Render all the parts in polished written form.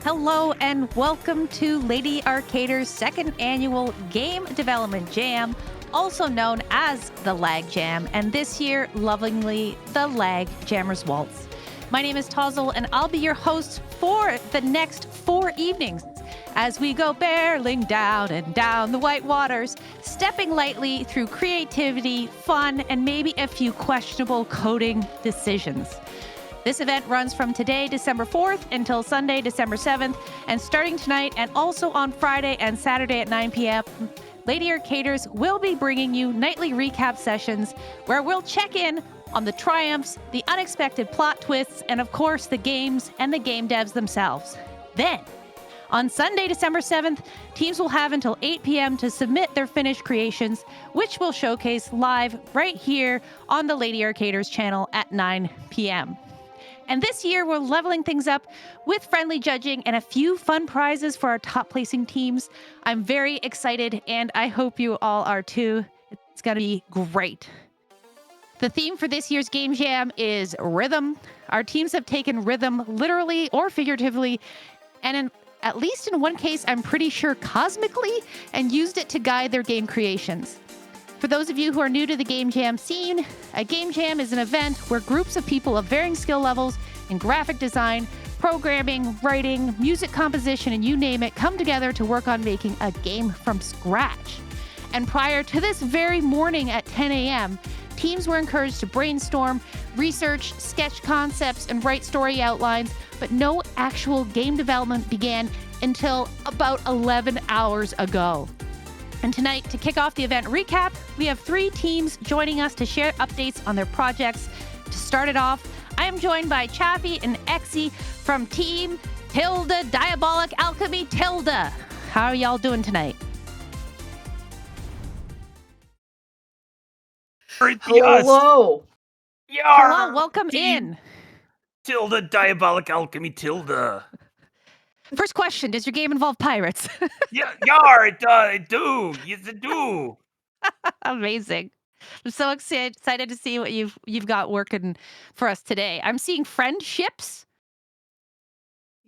Hello and welcome to Lady Arcader's second annual Game Development Jam, also known as the Lag Jam, and this year, lovingly, the Lag Jammers Waltz. My name is Tozzle, and I'll be your host for the next 4 evenings as we go barreling down and down the white waters, stepping lightly through creativity, fun, and maybe a few questionable coding decisions. This event runs from today, December 4th, until Sunday, December 7th, and starting tonight and also on Friday and Saturday at 9 p.m., Lady Arcaders will be bringing you nightly recap sessions where we'll check in on the triumphs, the unexpected plot twists, and of course, the games and the game devs themselves. Then, on Sunday, December 7th, teams will have until 8 p.m. to submit their finished creations, which we'll showcase live right here on the Lady Arcaders channel at 9 p.m. And this year, we're leveling things up with friendly judging and a few fun prizes for our top-placing teams. I'm very excited, and I hope you all are too. It's going to be great. The theme for this year's Game Jam is rhythm. Our teams have taken rhythm literally or figuratively, and at least in one case, I'm pretty sure cosmically, and used it to guide their game creations. For those of you who are new to the Game Jam scene, a Game Jam is an event where groups of people of varying skill levels in graphic design, programming, writing, music composition, and you name it, come together to work on making a game from scratch. And prior to this very morning at 10 a.m., teams were encouraged to brainstorm, research, sketch concepts, and write story outlines, but no actual game development began until about 11 hours ago. And tonight, to kick off the event recap, we have 3 teams joining us to share updates on their projects. To start it off, I am joined by Chaffee and Exy from Team Tilda Diabolic Alchemy Tilda. How are y'all doing tonight? Hello. Hello, welcome in. Tilda Diabolic Alchemy Tilda. First question, does your game involve pirates? It do. Yes, it do. Amazing. I'm so excited to see what you've got working for us today. I'm seeing friendships.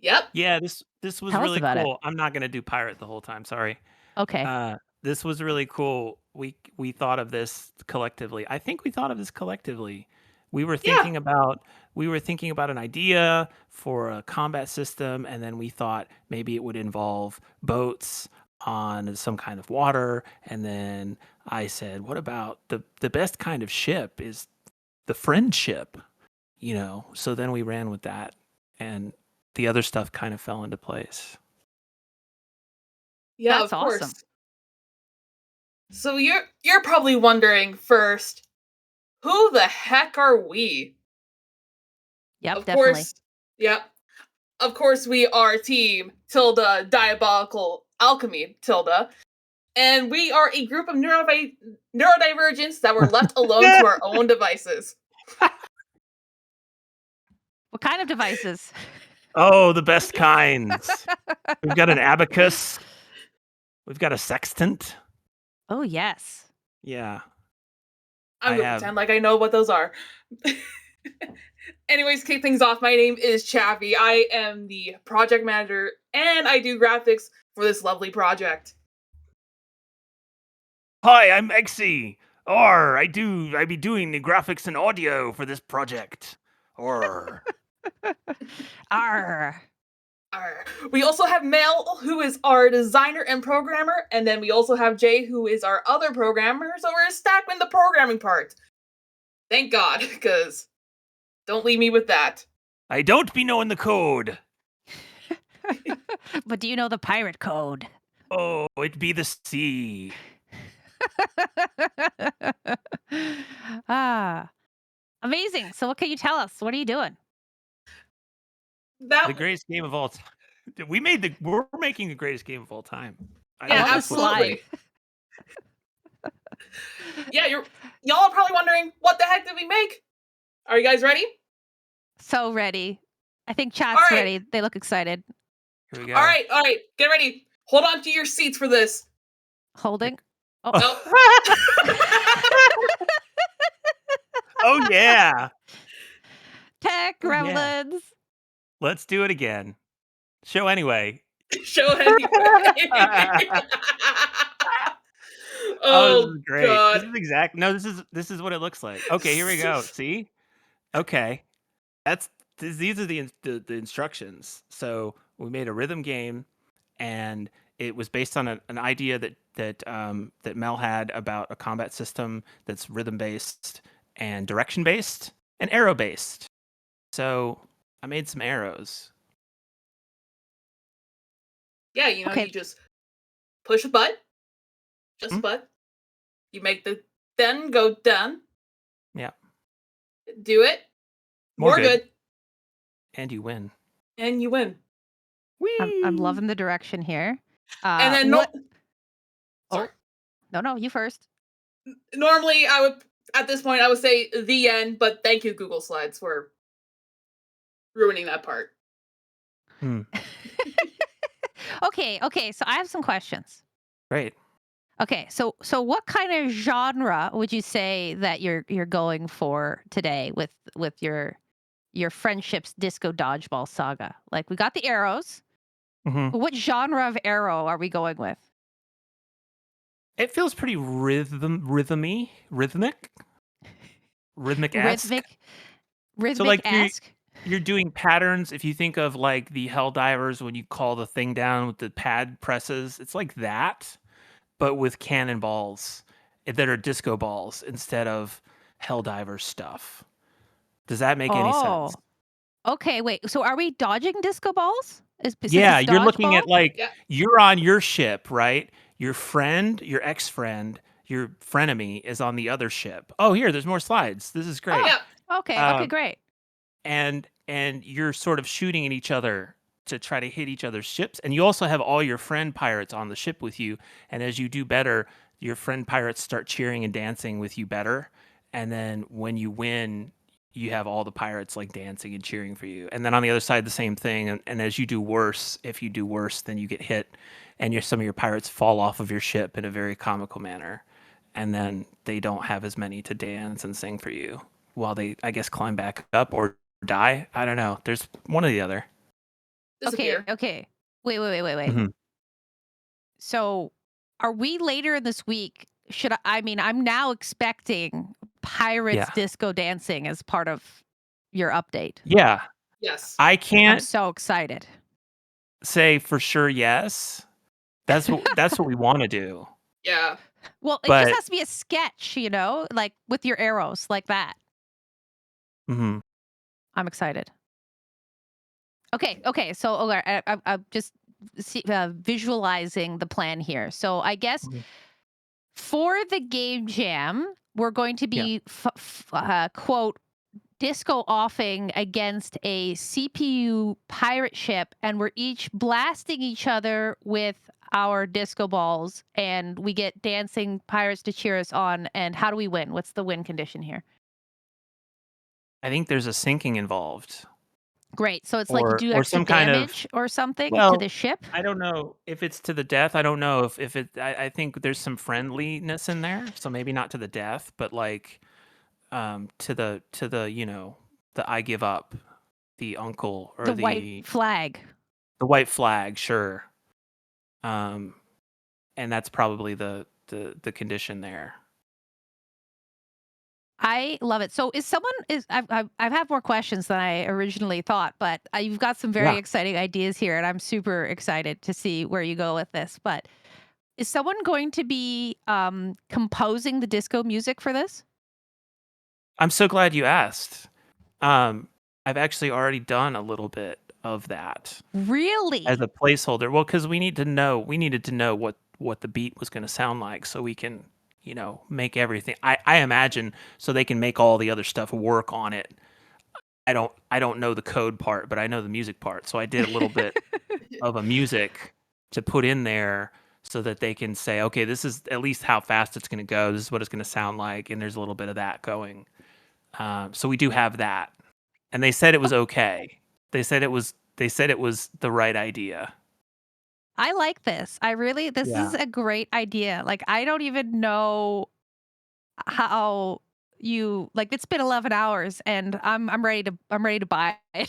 Yep. Yeah, this was Tell us really about it. cool. I'm not gonna do pirate the whole time. Sorry. Okay. This was really cool. We thought of this collectively. I think we thought of this collectively. We were thinking about an idea for a combat system, and then we thought maybe it would involve boats on some kind of water. And then I said, what about the best kind of ship is the friendship, So then we ran with that, and the other stuff kind of fell into place. Yeah, That's of course. awesome. So you're probably wondering first, who the heck are we? Yep, Of definitely. course. Yep. Of course we are Team Tilda Diabolical Alchemy Tilda. And we are a group of neurodivergents that were left alone to our own devices. What kind of devices? Oh, the best kinds. We've got an abacus. We've got a sextant. Oh, yes. Yeah. I'm going to pretend like I know what those are. Anyways, kick things off. My name is Chaffee. I am the project manager, and I do graphics for this lovely project. Hi, I'm Exy. I be doing the graphics and audio for this project. Arr. We also have Mel, who is our designer and programmer, and then we also have Jay, who is our other programmer, so we're stacked in the programming part. Thank God, because don't leave me with that. I don't be knowing the code. But do you know the pirate code? Oh, it be the sea. Amazing. So what can you tell us? What are you doing? The greatest game of all time. We're making the greatest game of all time. Yeah, absolutely. Yeah, y'all are probably wondering, what the heck did we make? Are you guys ready? So ready. I think chat's ready. They look excited. Here we go. All right. Get ready. Hold on to your seats for this. Holding. Oh. Oh yeah. Tech gremlins. Yeah. Let's do it again. Show anyway. Show anyway. Oh, this Oh is great. This god. is exact. No, this is what it looks like. Okay, here we go. See? Okay. That's these are the instructions. So we made a rhythm game, and it was based on an idea that Mel had about a combat system that's rhythm based and direction based and arrow based. So I made some arrows. Yeah, Okay. you just push a button, just Hmm? a button. You make the then go done. Yeah, Do it. more More good, good. and you win. And you win. I'm Whee! loving the direction here. And then What? sorry. Oh, no, you first. Normally I would at this point I would say the end, but thank you, Google Slides, for ruining that part. Hmm. Okay, so I have some questions. Great. Okay, so what kind of genre would you say that you're going for today with your friendships disco dodgeball saga? Like we got the arrows. Hmm. What genre of arrow are we going with? It feels pretty rhythmic, esque. Rhythmic, So rhythmic like esque. you're doing patterns. If you think of like the hell divers when you call the thing down with the pad presses, it's like that, but with cannonballs that are disco balls instead of hell diver stuff. Does that make any sense? Oh, okay. Wait. So are we dodging disco balls? Since Yeah, it's you're looking dodgeball? at like Yeah. you're on your ship, right? Your friend, your ex-friend, your frenemy is on the other ship. Oh, here, there's more slides. This is Oh, great. Yeah. okay, Um, great. and you're sort of shooting at each other to try to hit each other's ships, and you also have all your friend pirates on the ship with you, and as you do better, your friend pirates start cheering and dancing with you better, and then when you win, you have all the pirates like dancing and cheering for you, and then on the other side the same thing, and as you do worse, if you do worse, then you get hit, and some of your pirates fall off of your ship in a very comical manner, and then they don't have as many to dance and sing for you while they, I guess, climb back up or die. I don't know. There's one or the other. Disappear. Okay. Wait. Hmm. So, are we later in this week? I mean, I'm now expecting pirates Yeah. disco dancing as part of your update. Yeah. Yes. I I'm can't so excited. say for sure yes. That's what we want to do. Yeah. Well, it just But has to be a sketch, like with your arrows, like that. mhm. I'm excited. Okay. So, okay, I'm just visualizing the plan here. So, I guess Mhm. for the game jam, we're going to Yeah. be quote disco offing against a CPU pirate ship, and we're each blasting each other with our disco balls, and we get dancing pirates to cheer us on. And how do we win? What's the win condition here? I think there's a sinking involved Great. So it's like you do or extra some kind of damage or something to the well, ship. I don't know if it's to the death. I don't know if it I think there's some friendliness in there. So maybe not to the death, but like to the the I give up, the uncle or The white flag. the white flag, sure. Um and that's probably the condition there. I love it. So is someone is I've had more questions than I originally thought, but you've got some very Yeah. exciting ideas here, and I'm super excited to see where you go with this. But is someone going to be composing the disco music for this? I'm so glad you asked. Um, I've actually already done a little bit of that as Really? a placeholder. Well, because we needed to know what the beat was going to sound like, so we can, make everything. I imagine so they can make all the other stuff work on it. I don't know the code part, but I know the music part. So I did a little bit of a music to put in there so that they can say, okay, this is at least how fast it's going to go. This is what it's going to sound like, and there's a little bit of that going. So we do have that. And they said it was okay. They said it was the right idea. I like this. This Yeah. is a great idea. Like, I don't even know how like, it's been 11 hours and I'm ready to buy it.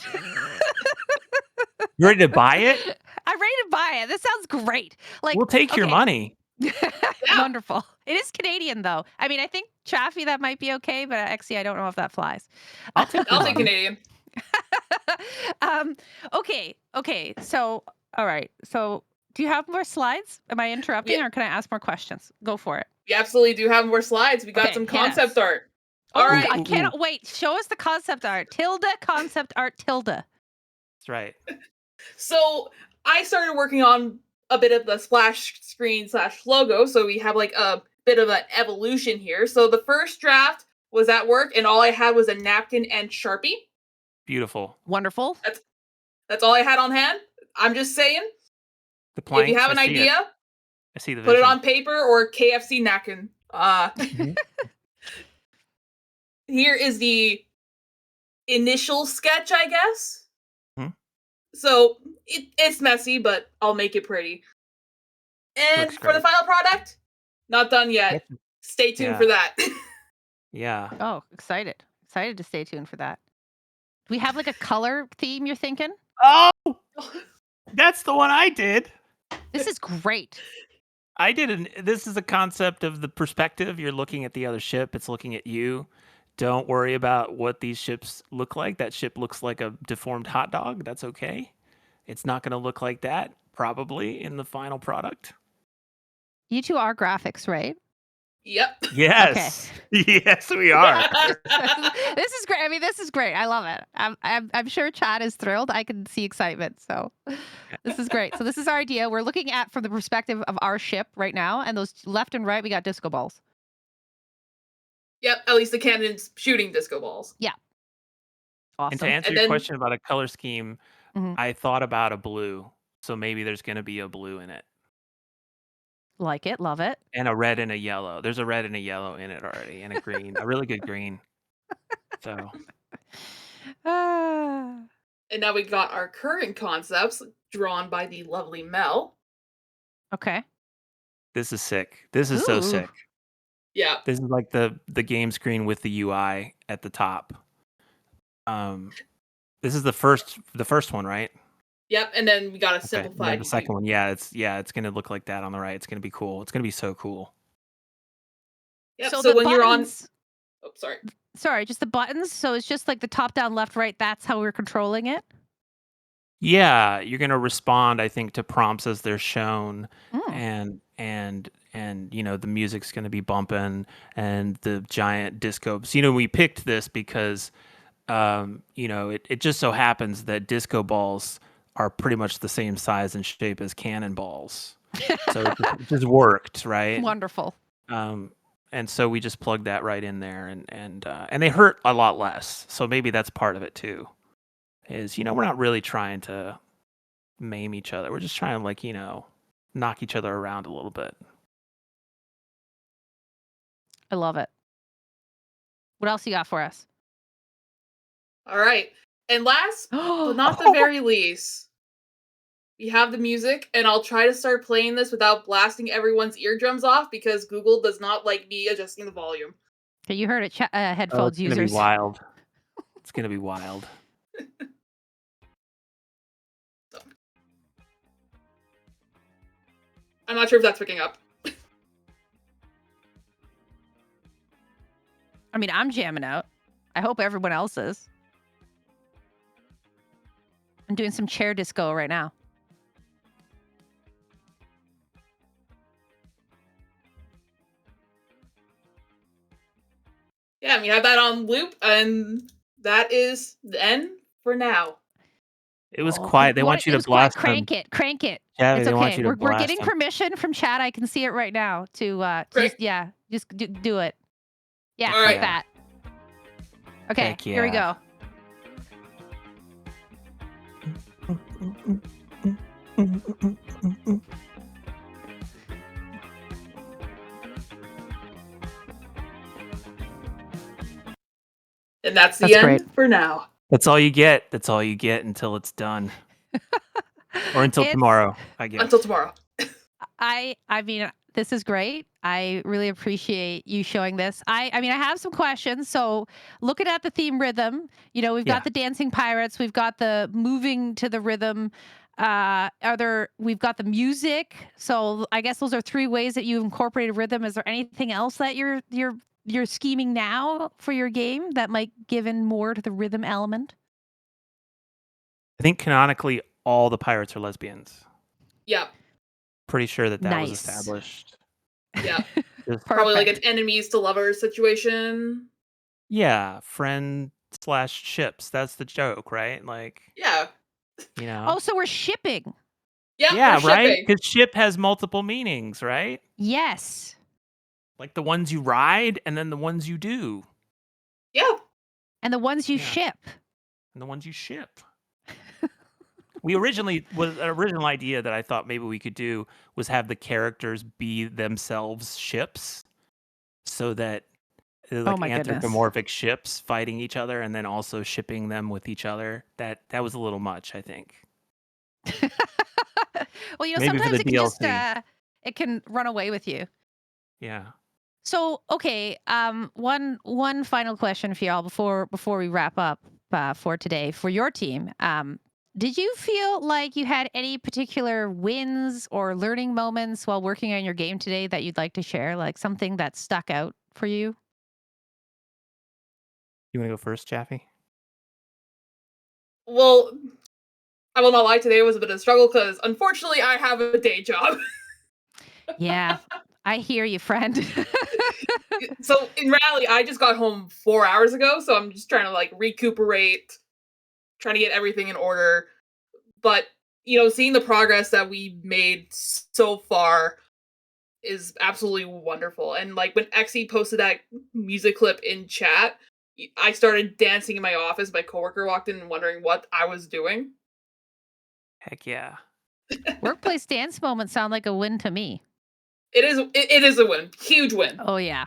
You ready to buy it? I'm ready to buy it. This sounds great. Like, We'll take your okay. money. Wonderful. It is Canadian, though. I mean, I think Chaffee, that might be okay, but XC, I don't know if that flies. I'll take your I'll take money. Canadian. Okay. So, all right. So, do you have more slides? Am I interrupting, or can I ask more questions? Go for it. We absolutely do have more slides. We got Okay, some hit concept us. art. Oh, All right. I cannot wait. Show us the concept art. Tilde, concept art, tilde. That's right. So I started working on a bit of the splash screen / logo. So we have like a bit of an evolution here. So the first draft was at work, and all I had was a napkin and Sharpie. Beautiful. Wonderful. That's all I had on hand. I'm just saying, The planks. if you have an I see idea, I see the put it vision. on paper or KFC napkin. Here is the initial sketch, I guess. Hmm. So it's messy, but I'll make it pretty. And Looks for the great. final product, not done yet. Stay tuned for that. Yeah. Oh, excited. Excited to stay tuned for that. Do we have like a color theme you're thinking? Oh, that's the one I did. This is great. This is a concept of the perspective. You're looking at the other ship. It's looking at you. Don't worry about what these ships look like. That ship looks like a deformed hot dog. That's okay. It's not going to look like that, probably, in the final product. You two are graphics, right? Yep. Yes. Okay. Yes, we are. This is great. I mean, this is great. I love it. I'm sure Chad is thrilled. I can see excitement. So this is great. So this is our idea. We're looking at from the perspective of our ship right now, and those left and right, we got disco balls. Yep. At least the cannon's shooting disco balls. Yeah. Awesome. And to answer your question about a color scheme, I thought about a blue. So maybe there's going to be a blue in it. Like it, love it. And a red and a yellow. There's a red and a yellow in it already, and a green, a really good green. So. And now we got our current concepts drawn by the lovely Mel. Okay. This is sick. This is so sick. Yeah. This is like the game screen with the UI at the top. This is the first one, right? Yep, and then we got a simplified. The second one, it's gonna look like that on the right. It's gonna be cool. It's gonna be so cool. Yep. So when you're on, sorry, just the buttons. So it's just like the top, down, left, right. That's how we're controlling it. Yeah, you're gonna respond, I think, to prompts as they're shown, and the music's gonna be bumping, and the giant disco. So we picked this because, it just so happens that disco balls are pretty much the same size and shape as cannonballs. So it just worked, right? Wonderful. And so we just plugged that right in there, and they hurt a lot less. So maybe that's part of it too. Is we're not really trying to maim each other. We're just trying to knock each other around a little bit. I love it. What else you got for us? All right. And last but not the very least, we have the music, and I'll try to start playing this without blasting everyone's eardrums off because Google does not like me adjusting the volume. Okay, you heard it, headphones users. It's gonna be wild. It's gonna be wild. I'm not sure if that's picking up. I mean, I'm jamming out. I hope everyone else is. I'm doing some chair disco right now. Yeah, we have that on loop, and that is the end for now. It was quiet. They want you to blast them. Crank it. Yeah, it's okay. We're getting permission from Chad. I can see it right now to just do it. Yeah, all right. Like that. Okay, here we go. And that's the end for now. That's all you get. That's all you get until it's done. Or until tomorrow, I guess. Until tomorrow. I mean, This is great. I really appreciate you showing this. I mean, I have some questions. So, looking at the theme rhythm, we've Yeah. got the dancing pirates, we've got the moving to the rhythm. We've got the music. So, I guess those are three ways that you've incorporated rhythm. Is there anything else that you're scheming now for your game that might give in more to the rhythm element? I think canonically all the pirates are lesbians. Yeah. Pretty sure that was Nice. established. Yeah. Just Probably like an Perfect. enemies to lovers situation. yeah, friend/ships. That's the joke, right? Like, Yeah. you know. Oh, so we're shipping. Yeah, we're Yeah, right? shipping. Because ship has multiple meanings, right? Yes. Like the ones you ride and then the ones you do. Yeah. And the ones you Yeah, ship. and the ones you ship. We originally was an original idea that I thought maybe we could do was have the characters be themselves ships so that Oh like my goodness. anthropomorphic ships fighting each other and then also shipping them with each other. That was a little much, I think. Well, Maybe for sometimes the it can just DLC. it can run away with you. Yeah. So, okay, one final question for y'all before we wrap up for today for your team. Did you feel like you had any particular wins or learning moments while working on your game today that you'd like to share? Like something that stuck out for you? You want to go first, Chaffee? Well, I will not lie, today was a bit of a struggle because unfortunately I have a day job. Yeah, I hear you, friend. So in reality, I just got home 4 hours ago, so I'm just trying to like recuperate, trying to get everything in order. But seeing the progress that we made so far is absolutely wonderful. And like when Exy posted that music clip in chat, I started dancing in my office. My coworker walked in wondering what I was doing. Heck yeah. Workplace dance moments sound like a win to me. It is a win, huge win. Oh yeah.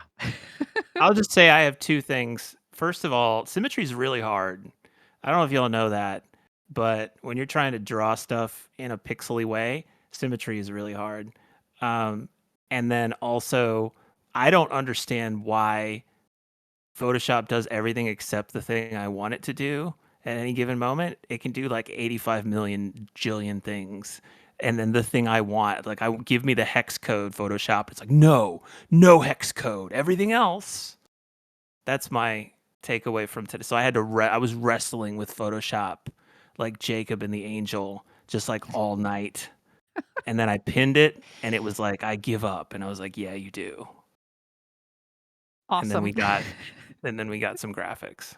I'll just say I have two things. First of all, symmetry is really hard. I don't know if y'all know that, but when you're trying to draw stuff in a pixely way, symmetry is really hard. Um, and then also, I don't understand why Photoshop does everything except the thing I want it to do at any given moment. It can do like 85 million jillion things. And then the thing I want, like I give me the hex code Photoshop. It's like, no, no hex code. Everything else. That's my takeaway from today. So I had to I was wrestling with Photoshop like Jacob and the angel just like all night. And then I pinned it and it was like I give up and I was like, yeah, you do. And then Awesome. we got some graphics.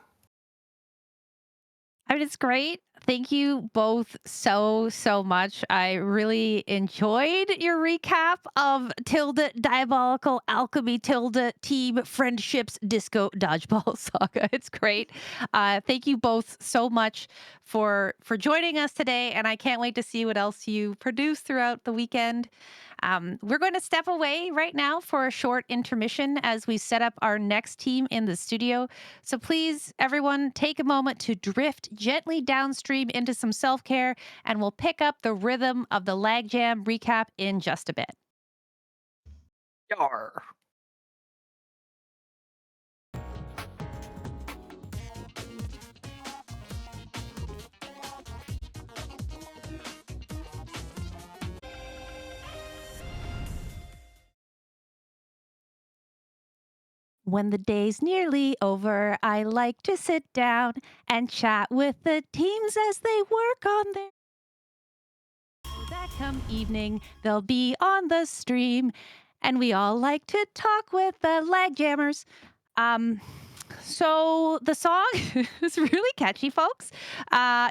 I mean, it's great. Thank you both so much. I really enjoyed your recap of Tilde Diabolical Alchemy Tilde Team Friendships Disco Dodgeball Saga. It's great. Thank you both so much for joining us today, and I can't wait to see what else you produce throughout the weekend. We're going to step away right now for a short intermission as we set up our next team in the studio. So please, everyone, take a moment to drift gently downstream into some self care, and we'll pick up the rhythm of the Lag Jam recap in just a bit. Yar. When the day's nearly over, I like to sit down and chat with the teams as they work on their. That come evening, they'll be on the stream, and we all like to talk with the lag jammers. Um, so the song is really catchy, folks.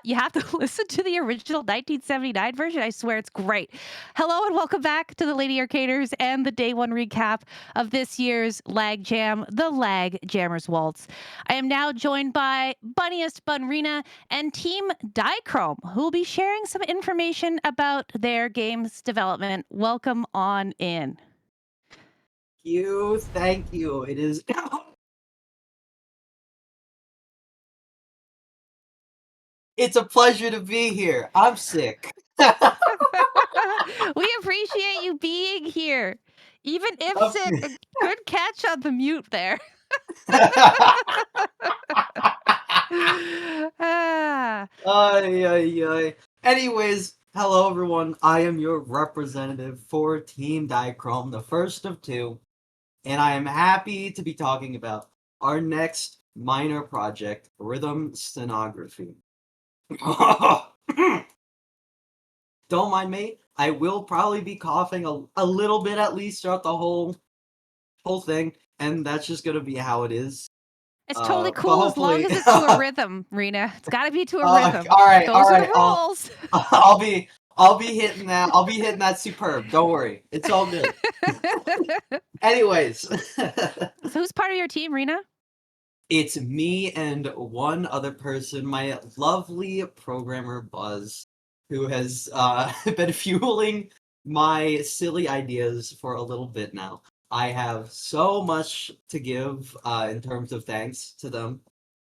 You have to listen to the original 1979 version. I swear it's great. Hello and welcome back to the Lady Arcaders and the day one recap of this year's Lag Jam, the Lag Jammers Waltz. I am now joined by Bunniest Bunrina and Team Dichrome, who will be sharing some information about their game's development. Welcome on in. Thank you. It is it's a pleasure to be here. I'm sick. We appreciate you being here. Even if it, good catch on the mute there. Ah. Ay, ay, ay. Anyways, hello everyone. I am your representative for Team Diachrome, the first of two, and I am happy to be talking about our next minor project, Rhythm Stenography. Don't mind me. I will probably be coughing a little bit at least throughout the whole thing, and that's just gonna be how it is. It's totally But cool as long hopefully, as it's to a rhythm, Rena. It's got to be to a rhythm. all right, all Those are right. the rules. I'll be hitting that. I'll be hitting that superb. Don't worry, it's all good. Anyways, So who's part of your team, Rena? it's me and one other person, my lovely programmer Buzz, who has been fueling my silly ideas for a little bit now. I have so much to give in terms of thanks to them.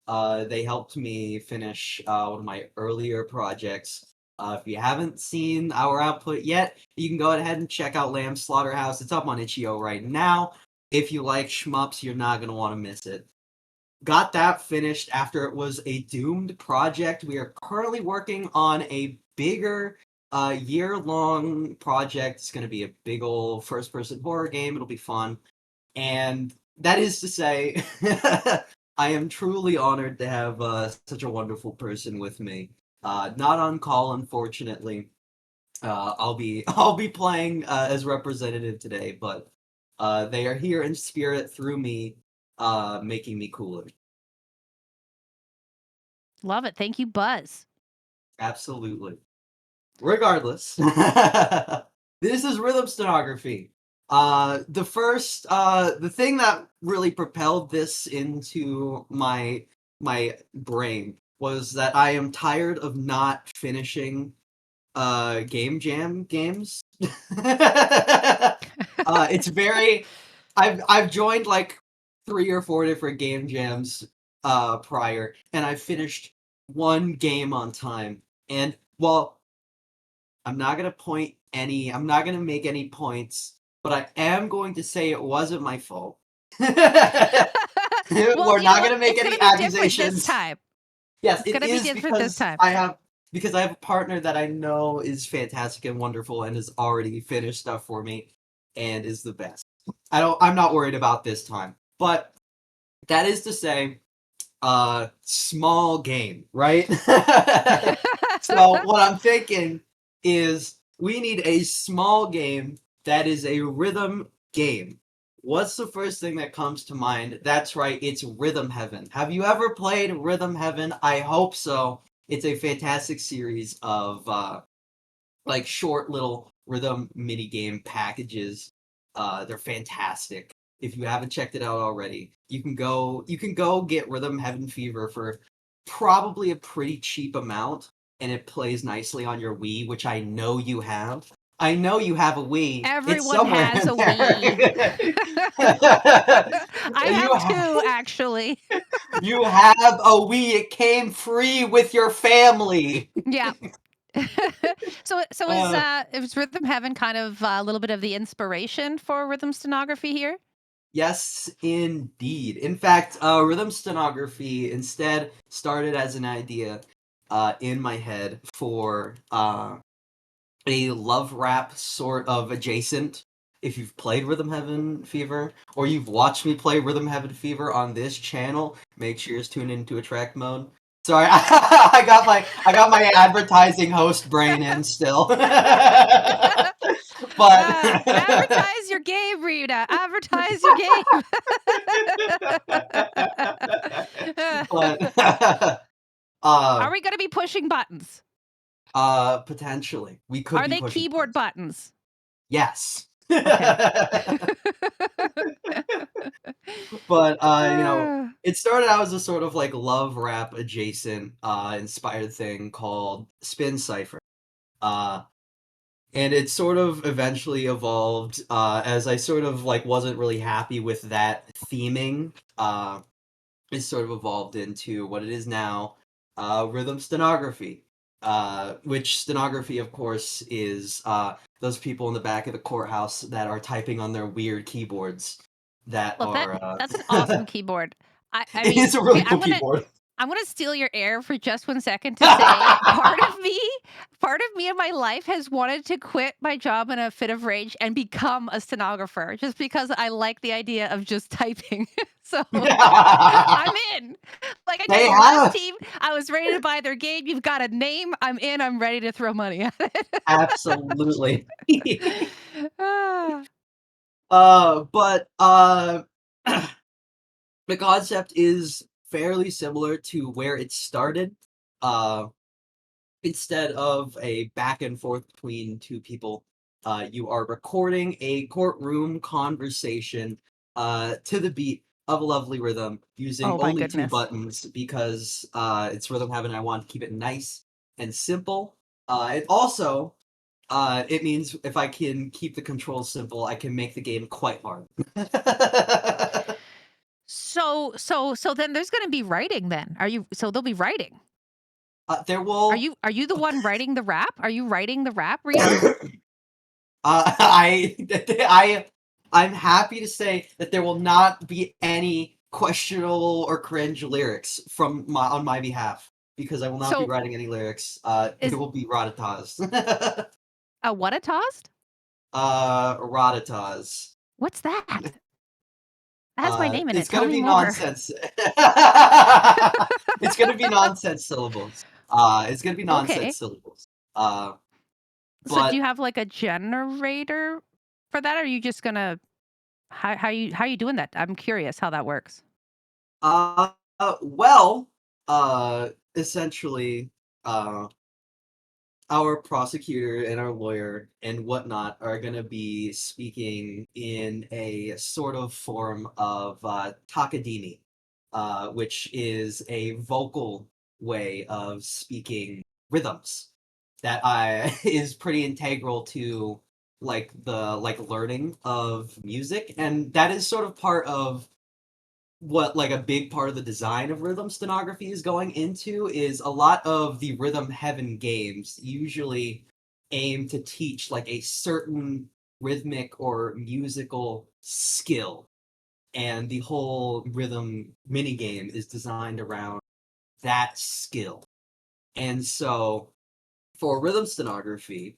They helped me finish one of my earlier projects. If you haven't seen our output yet, you can go ahead and check out Lamb Slaughterhouse. It's up on itch.io right now. If you like shmups, you're not going to want to miss it. Got that finished after it was a doomed project. We are currently working on a bigger year-long project. It's going to be a big old first-person horror game. It'll be fun. And that is to say, I am truly honored to have such a wonderful person with me. Not on call, unfortunately. I'll be playing as representative today, but they are here in spirit through me, making me cooler. Love it. Thank you, Buzz. Absolutely. Regardless, this is Rhythm Stenography. The thing that really propelled this into my brain was that I am tired of not finishing game jam games. It's very I've joined like 3 or 4 different game jams prior, and I finished one game on time. And well, I'm not gonna make any points, but I am going to say it wasn't my fault. Well, We're you know not what? gonna make It's any gonna be different this accusations. time. Yes, It's it gonna be is different this time. because I have a partner that I know is fantastic and wonderful and has already finished stuff for me and is the best. I'm not worried about this time. But that is to say, small game, right? So what I'm thinking is we need a small game that is a rhythm game. What's the first thing that comes to mind? That's right, it's Rhythm Heaven. Have you ever played Rhythm Heaven? I hope so. It's a fantastic series of like short little rhythm mini game packages. They're fantastic. If you haven't checked it out already, you can go get Rhythm Heaven Fever for probably a pretty cheap amount, and it plays nicely on your Wii, which I know you have. I know you have a Wii. It's Everyone somewhere has in a there. I You have two, actually. You have a Wii. It came free with your family. Yeah. So Uh, is Rhythm Heaven kind of a little bit of the inspiration for rhythm stenography here? Yes, indeed. In fact, rhythm stenography instead started as an idea in my head for a love rap sort of adjacent. If you've played Rhythm Heaven Fever, or you've watched me play Rhythm Heaven Fever on this channel, make sure you're tuned into attract mode. Sorry, I got my advertising host brain in still. But Advertise your game, Rita. Advertise your game. but Are we going to be pushing buttons? potentially we could Are be they pushing keyboard buttons. buttons? Yes. Okay. But it started out as a sort of like love rap adjacent inspired thing called Spin Cipher. Uh and it sort of eventually evolved as I sort of like wasn't really happy with that theming. It sort of evolved into what it is now, rhythm stenography. Which stenography, of course, is those people in the back of the courthouse that are typing on their weird keyboards that Well, are. that's an awesome keyboard. I It mean, is a okay, really cool keyboard. I'm gonna steal your air for just 1 second to say part of me in my life has wanted to quit my job in a fit of rage and become a stenographer just because I like the idea of just typing. So I'm in. Like I They told the last have team, I was ready to buy their game. You've got a name. I'm in. I'm ready to throw money at it. absolutely. Ah. But the concept is fairly similar to where it started. Uh, Instead of a back and forth between two people, you are recording a courtroom conversation to the beat of a lovely rhythm using Oh my only two goodness. buttons because it's Rhythm Heaven and I want to keep it nice and simple. It also it means if I can keep the controls simple, I can make the game quite hard. So then there's gonna be writing then. So there'll be writing. There will. Are you the one writing the rap? Are you writing the rap, Rena? I, I, I'm happy to say that there will not be any questionable or cringe lyrics on my behalf because I will not be So writing any lyrics. They is will be Ratatas. a what a tossed? Ratatas. What's that? That has my name in it. It's Tell gonna me be more. nonsense. It's gonna be nonsense syllables. It's gonna be Okay. nonsense syllables. Uh, So do you but have like a generator for that? Or are you just gonna how you doing that? I'm curious how that works. well, essentially, uh, our prosecutor and our lawyer and whatnot are going to be speaking in a sort of form of takadimi, which is a vocal way of speaking rhythms that I is pretty integral to like learning of music, and that is sort of part of what like a big part of the design of rhythm stenography is going into is a lot of the Rhythm Heaven games usually aim to teach like a certain rhythmic or musical skill, and the whole rhythm minigame is designed around that skill. And so for rhythm stenography,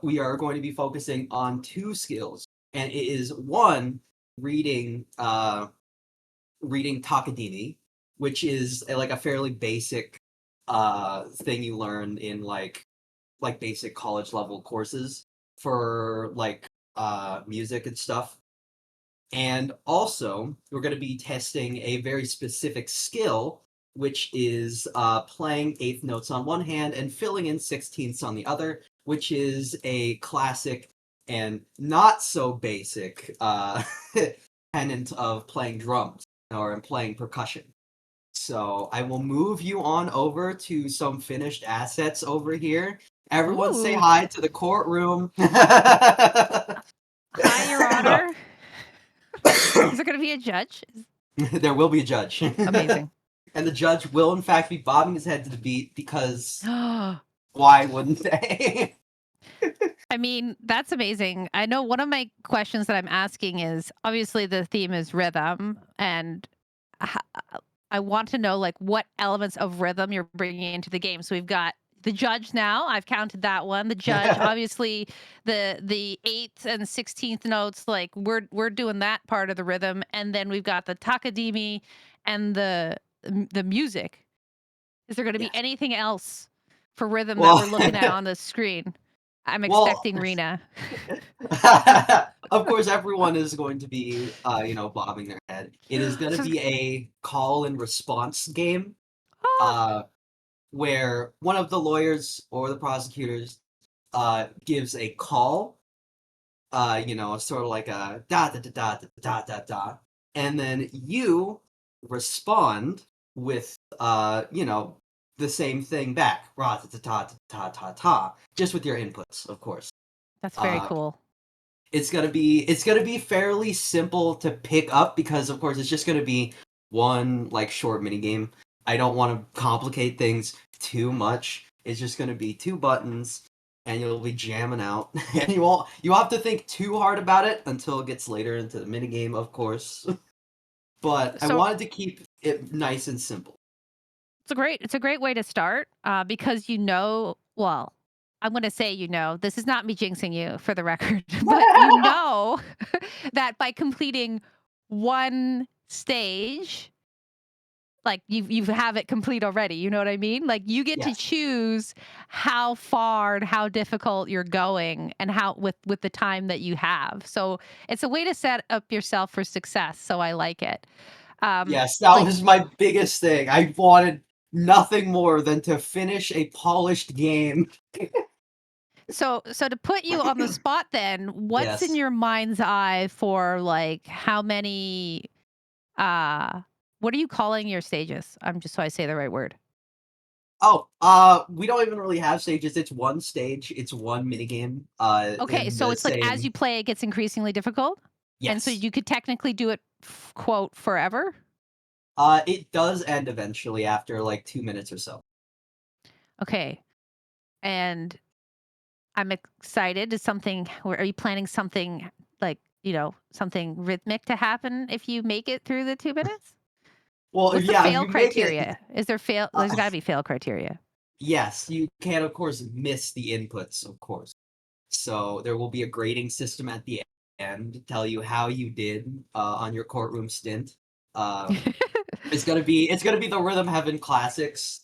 we are going to be focusing on two skills, and it is one, reading reading Takadimi, which is like a fairly basic thing you learn in like basic college level courses for like music and stuff. And also, we're going to be testing a very specific skill, which is playing eighth notes on one hand and filling in sixteenths on the other, which is a classic and not so basic tenet of playing drums or playing percussion. So I will move you on over to some finished assets over here. Everyone say Ooh. hi to the courtroom. Hi, Your Honor. Is there gonna be a judge? There will be a judge. Amazing. And the judge will, in fact, be bobbing his head to the beat because I why wouldn't they? mean, that's amazing. I know one of my questions that I'm asking is obviously the theme is rhythm, and h- I want to know like what elements of rhythm you're bringing into the game. So we've got the judge now. I've counted that one. The judge, obviously, the eighth and 16th notes. Like we're doing that part of the rhythm, and then we've got the takadimi and the music. Is there going to be Yes. anything else for rhythm that Well, we're looking at on the screen? I'm well, expecting Rena. of course, everyone is going to be, bobbing their head. It is going to So, be a call and response game, oh, uh, where one of the lawyers or the prosecutors gives a call, sort of like a da da da da da da da, and then you respond with the same thing back, ra ta ta ta ta ta ta, just with your inputs, of course. that's very Uh, cool. it's gonna be fairly simple to pick up because of course it's just gonna be one like short mini game. I don't want to complicate things too much. It's just gonna be two buttons and you'll be jamming out. And you have to think too hard about it until it gets later into the minigame, of course. But I So wanted to keep it nice and simple. it's a great way to start because well, I'm going to say this is not me jinxing you for the record, but that by completing one stage, like you have it complete already. You know what I mean? Like you get to Yes. choose how far and how difficult you're going and how with the time that you have. So it's a way to set up yourself for success. So I like it. Yes, that Like was my biggest thing. I wanted nothing more than to finish a polished game. so to put you on the spot then, what's in Yes. your mind's eye for like how many what are you calling your stages? I'm just so I say the right word. Oh, we don't even really have stages. It's one stage. It's one minigame. Okay, In so the it's like as you same. play, it gets increasingly difficult, and so Yes. you could technically do it, quote, forever. It does end eventually after like 2 minutes or so. Okay, and I'm excited. Are you planning something like something rhythmic to happen if you make it through the 2 minutes? Well, What's the yeah, if fail you make it, criteria? Is there fail? There's got to be fail criteria. yes, you can of course miss the inputs, of course. So there will be a grading system at the end to tell you how you did on your courtroom stint. Uh, it's gonna be the Rhythm Heaven classics,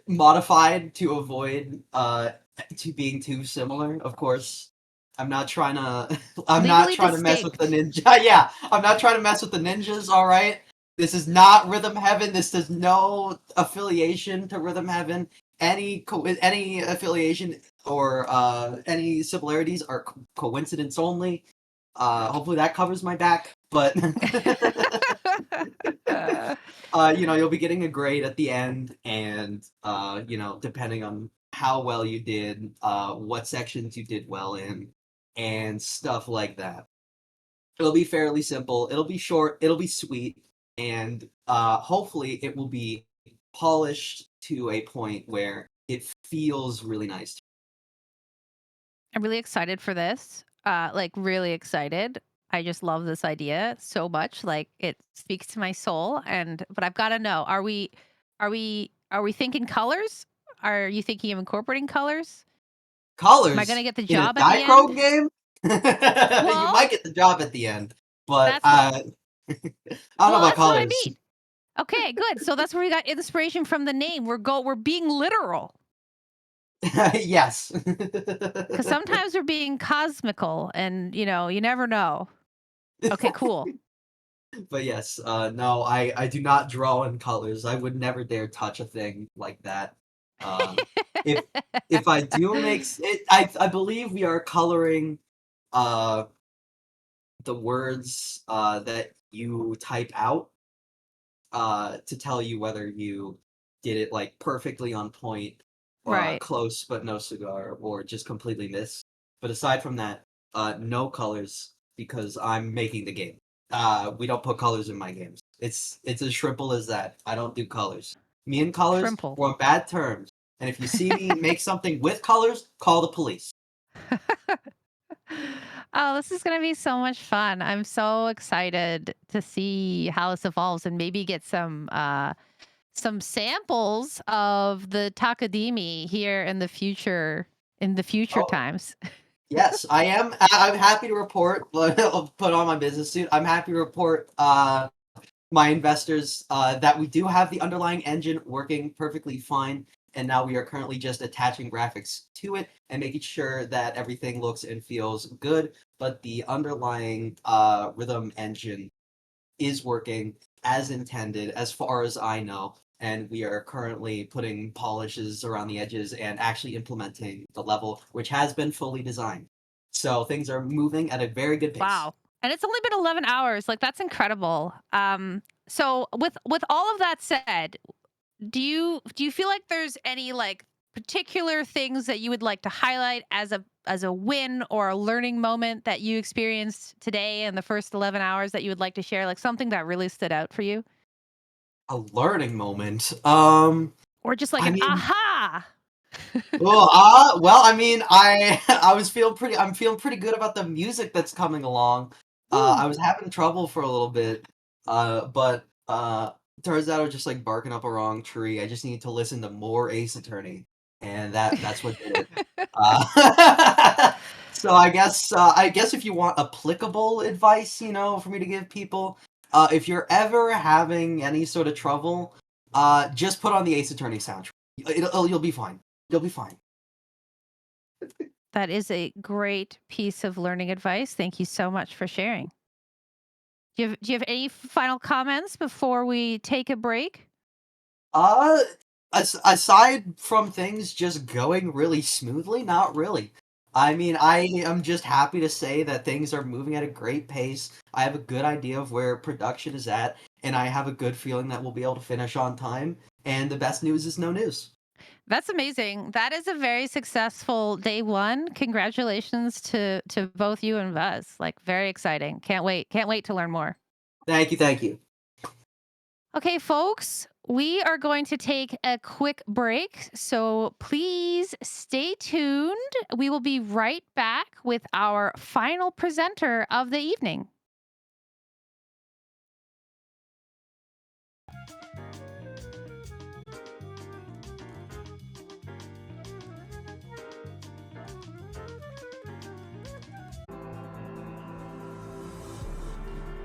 modified to avoid to being too similar. Of course, I'm not trying to. I'm not Legally trying to mess with the distinct. ninja. Yeah, I'm not trying to mess with the ninjas. All right, this is not Rhythm Heaven. This has no affiliation to Rhythm Heaven. Any affiliation or any similarities are coincidence only. Hopefully that covers my back. But you'll be getting a grade at the end, and depending on how well you did, what sections you did well in, and stuff like that. It'll be fairly simple. It'll be short. It'll be sweet, and hopefully it will be polished to a point where it feels really nice. I'm really excited for this. Like really excited. I just love this idea so much. Like it speaks to my soul. But I've got to know: are we thinking colors? Are you thinking of incorporating colors? Am I going to Colors get the in a job at the end? diachrome game? You Well, might get the job at the end, but that's what. I don't know Well, about that's what I colors. mean. Okay, good. So that's where we got inspiration from the name. We're being literal Yes. because sometimes we're being cosmical, and you never know. Okay, cool. But yes, no, I do not draw in colors. I would never dare touch a thing like that. Um, if if I do it, I believe we are coloring uh the words that you type out to tell you whether you did it like perfectly on point, Right. close but no cigar, or just completely miss. But aside from that, no colors because I'm making the game. We don't put colors in my games. It's as simple as that. I don't do colors. Me and colors, Shrimple. we're on bad terms. And if you see me make something with colors, call the police. Oh, this is going to be so much fun. I'm so excited to see how this evolves and maybe get some samples of the Takadimi here in the future Oh, times. yes, I am. I'm happy to report. I'll put on my business suit. I'm happy to report my investors that we do have the underlying engine working perfectly fine, and now we are currently just attaching graphics to it and making sure that everything looks and feels good. But the underlying rhythm engine is working as intended, as far as I know. And we are currently putting polishes around the edges and actually implementing the level, which has been fully designed. So things are moving at a very good pace. Wow. And it's only been 11 hours. Like that's incredible. So with all of that said, do you feel like there's any like particular things that you would like to highlight as a win or a learning moment that you experienced today in the first 11 hours that you would like to share, like something that really stood out for you? A learning moment. Or just like I an mean, aha. Well, I mean, I'm feeling pretty good about the music that's coming along. I was having trouble for a little bit, but turns out I was just like barking up a wrong tree. I just need to listen to more Ace Attorney, and that's what did it. So I guess if you want applicable advice, for me to give people, if you're ever having any sort of trouble, just put on the Ace Attorney soundtrack. You'll be fine. You'll be fine. That is a great piece of learning advice. Thank you so much for sharing. Do you have any final comments before we take a break? Uh, Aside from things just going really smoothly, not really. I mean, I am just happy to say that things are moving at a great pace. I have a good idea of where production is at, and I have a good feeling that we'll be able to finish on time. And the best news is no news. That's amazing. That is a very successful day one. Congratulations to both you and Buzz. Like, very exciting. Can't wait. Can't wait to learn more. Thank you, thank you. Okay, folks, we are going to take a quick break. So please stay tuned. We will be right back with our final presenter of the evening.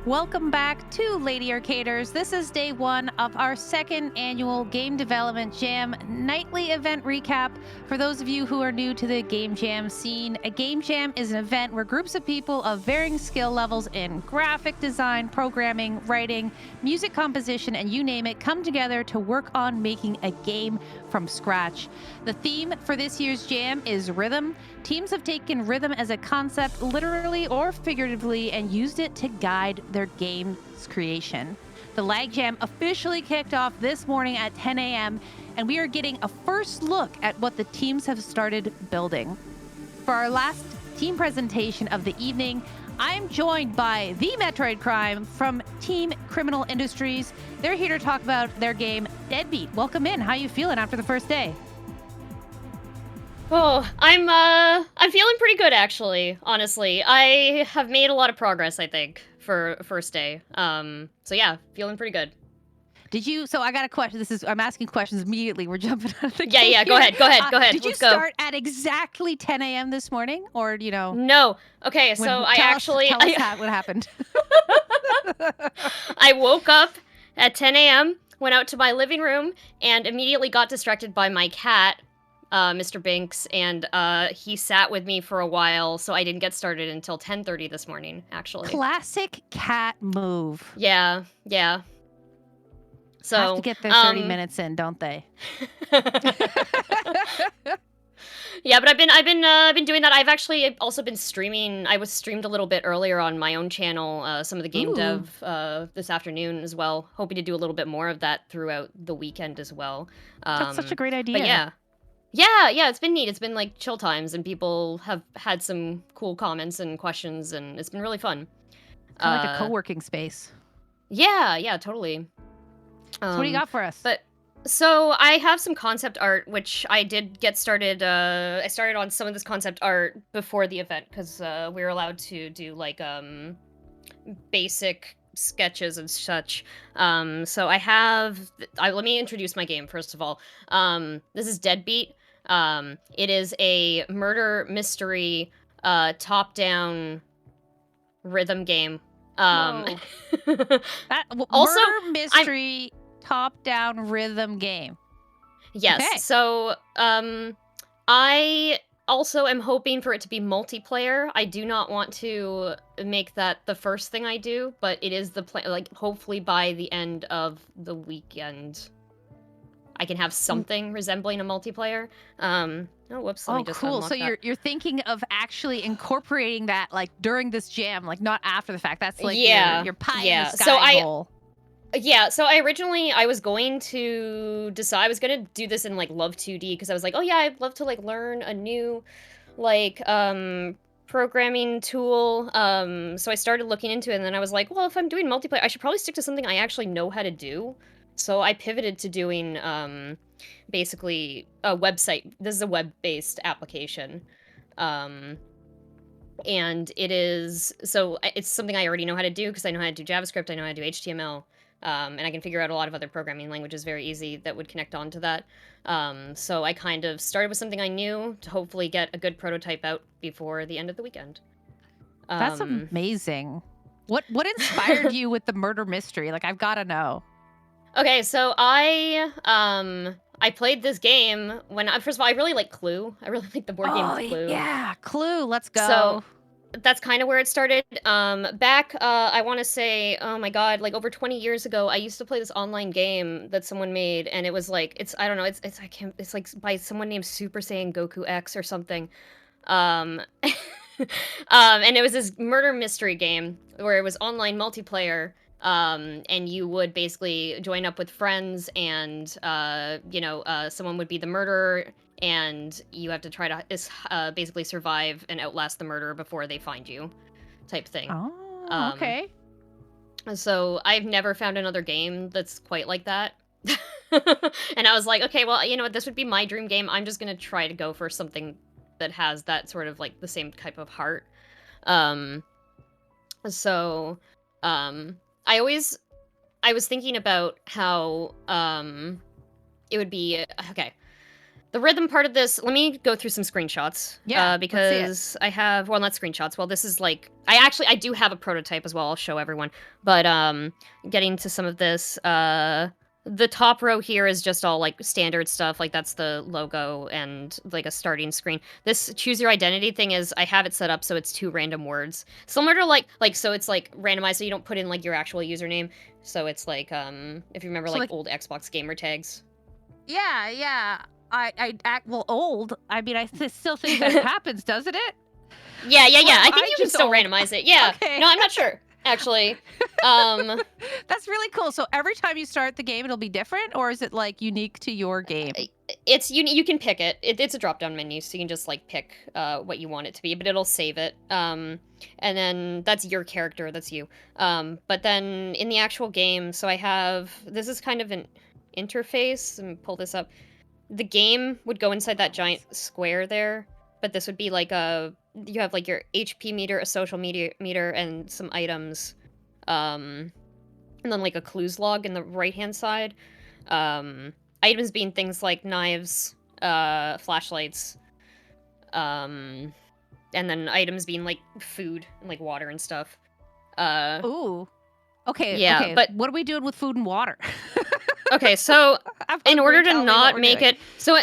Welcome back to Lady Arcaders. This is day one of our second annual Game Development Jam nightly event recap. For those of you who are new to the Game Jam scene, a Game Jam is an event where groups of people of varying skill levels in graphic design, programming, writing, music composition, and you name it, come together to work on making a game from scratch. The theme for this year's Jam is rhythm. Teams have taken rhythm as a concept literally or figuratively and used it to guide their game's creation. The Lag Jam officially kicked off this morning at 10 a.m., and we are getting a first look at what the teams have started building. For our last team presentation of the evening, I'm joined by the Metroid Crime from Team Criminal Industries. They're here to talk about their game, Deadbeat. Welcome in. How you feeling after the first day? Oh, I'm feeling pretty good actually, honestly. I have made a lot of progress, I think, for first day. So yeah, feeling pretty good. So I got a question. I'm asking questions immediately. We're jumping out of the Yeah, gate yeah, go here. ahead, go ahead. Did you Let's go. start at exactly 10 a.m. this morning? Or, No. Okay, so tell us what happened. I woke up at 10 a.m., went out to my living room, and immediately got distracted by my cat, Mr. Binks, and he sat with me for a while, so I didn't get started until 10:30 this morning, actually. Classic cat move. Yeah. So have to get their 30 minutes in, don't they? Yeah, but I've been doing that. I've actually also been streaming. I was streamed a little bit earlier on my own channel, some of the game dev this afternoon as well. Hoping to do a little bit more of that throughout the weekend as well. That's such a great idea. But yeah, it's been neat. It's been like chill times, and people have had some cool comments and questions, and it's been really fun. Kind of like a co-working space. Yeah, totally. So what do you got for us? So I have some concept art, which I did get started. I started on some of this concept art before the event because we were allowed to do like basic sketches and such. So I have. Let me introduce my game first of all. This is Deadbeat. It is a murder mystery, top-down rhythm game. Also, murder mystery. Top-down rhythm game. Yes. Okay. So, I also am hoping for it to be multiplayer. I do not want to make that the first thing I do, but it is the plan. Like, hopefully by the end of the weekend, I can have something resembling a multiplayer. Oh, whoops! Let me just cool. So that. you're thinking of actually incorporating that like during this jam, like not after the fact. That's like your pie in the sky goal. Yeah, so I was going to decide, I was going to do this in, like, Love 2D, because I was like, oh yeah, I'd love to, like, learn a new, like, programming tool, so I started looking into it, and then I was like, well, if I'm doing multiplayer, I should probably stick to something I actually know how to do. So I pivoted to doing basically a website. This is a web-based application. And it's something I already know how to do because I know how to do JavaScript, I know how to do HTML, and I can figure out a lot of other programming languages very easy that would connect onto that. So I kind of started with something I knew to hopefully get a good prototype out before the end of the weekend. That's amazing. What inspired you with the murder mystery? Like, I've got to know. Okay, so I played this game when first of all I really like Clue. I really like the board game Clue. Yeah, Clue. Let's go. So that's kind of where it started. Back, I want to say, oh my god, like over 20 years ago, I used to play this online game that someone made, and it was like, I don't know, it's like by someone named Super Saiyan Goku X or something. And it was this murder mystery game where it was online multiplayer. And you would basically join up with friends, and someone would be the murderer, and you have to try to basically survive and outlast the murderer before they find you, type thing. Oh, okay. So I've never found another game that's quite like that. And I was like, okay, well, you know what, this would be my dream game. I'm just gonna try to go for something that has that sort of like the same type of heart. I was thinking about how it would be okay. The rhythm part of this, let me go through some screenshots. Yeah, because I have, well, not screenshots. Well, this is like, I do have a prototype as well. I'll show everyone. But getting to some of this, the top row here is just all like standard stuff. Like that's the logo and like a starting screen. This choose your identity thing is, I have it set up so it's 2 random words. Similar to like so it's like randomized, so you don't put in like your actual username. So it's like, if you remember like old Xbox gamer tags. Yeah. I act old. I mean, I still think that happens, doesn't it? Yeah. I think you can still randomize it. Yeah. Okay. No, I'm not sure. Actually, that's really cool. So every time you start the game, it'll be different, or is it like unique to your game? It's you can pick it. It's a drop-down menu, so you can just like pick what you want it to be, but it'll save it. And then that's your character. That's you. But then in the actual game, so this is kind of an interface. Let me pull this up. The game would go inside that giant square there, but this would be like you have like your HP meter, a social media meter, and some items, and then like a clues log in the right-hand side. Items being things like knives, flashlights, and then items being like food and like water and stuff. Ooh. Okay. Yeah, okay. but what are we doing with food and water? Okay, so in order to not make doing. it, so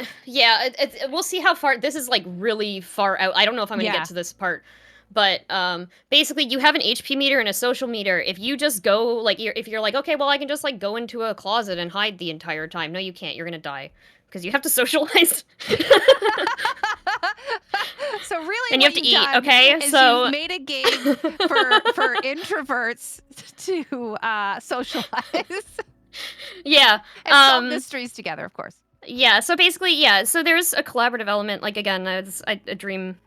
we'll see how far this is like really far out. I don't know if I'm gonna get to this part, but basically you have an HP meter and a social meter. If you just go like if you're like, okay, well I can just like go into a closet and hide the entire time. No, you can't. You're gonna die because you have to socialize. So really, and you have to eat. Okay, so you've made a game for introverts to socialize. Yeah. And solve mysteries together, of course. Yeah, so basically, yeah, so there's a collaborative element, like, again, it's a dream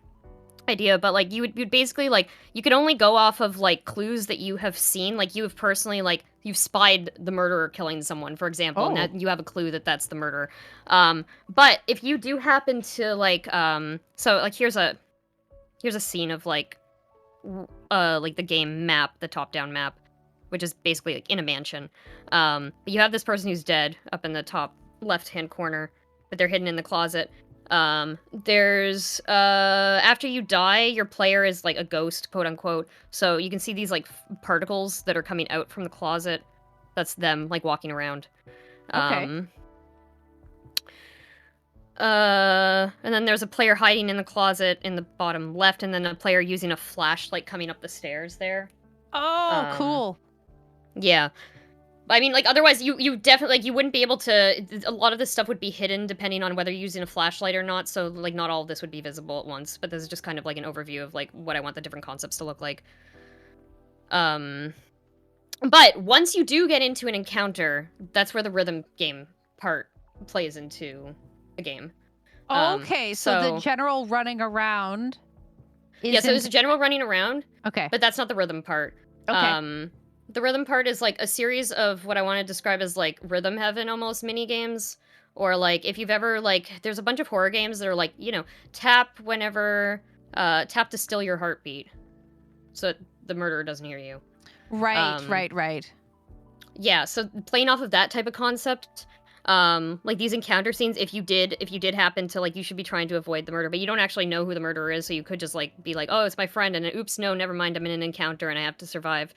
idea, but, like, you'd basically, like, you could only go off of, like, clues that you have seen, like, you have personally, like, you've spied the murderer killing someone, for example, and that you have a clue that that's the murderer. But if you do happen to, like, so, like, here's a scene of, like the game map, the top-down map, which is basically like in a mansion. But you have this person who's dead up in the top left-hand corner, but they're hidden in the closet. There's after you die, your player is like a ghost, quote unquote. So you can see these like particles that are coming out from the closet. That's them like walking around. Okay. And then there's a player hiding in the closet in the bottom left, and then a player using a flashlight coming up the stairs there. Oh, cool. Yeah. I mean, like, otherwise, you definitely, like, you wouldn't be able to, a lot of this stuff would be hidden depending on whether you're using a flashlight or not, so, like, not all of this would be visible at once, but this is just kind of, like, an overview of, like, what I want the different concepts to look like. But once you do get into an encounter, that's where the rhythm game part plays into the game. Okay, so the general running around Yeah, so there's a general running around. Okay. But that's not the rhythm part. Okay. The rhythm part is like a series of what I want to describe as like rhythm heaven almost mini games. Or like if you've ever like there's a bunch of horror games that are like, tap whenever tap to still your heartbeat. So the murderer doesn't hear you. Right. Yeah, so playing off of that type of concept, like these encounter scenes, if you did happen to like, you should be trying to avoid the murder, but you don't actually know who the murderer is, so you could just like be like, oh, it's my friend, and oops, no, never mind, I'm in an encounter and I have to survive.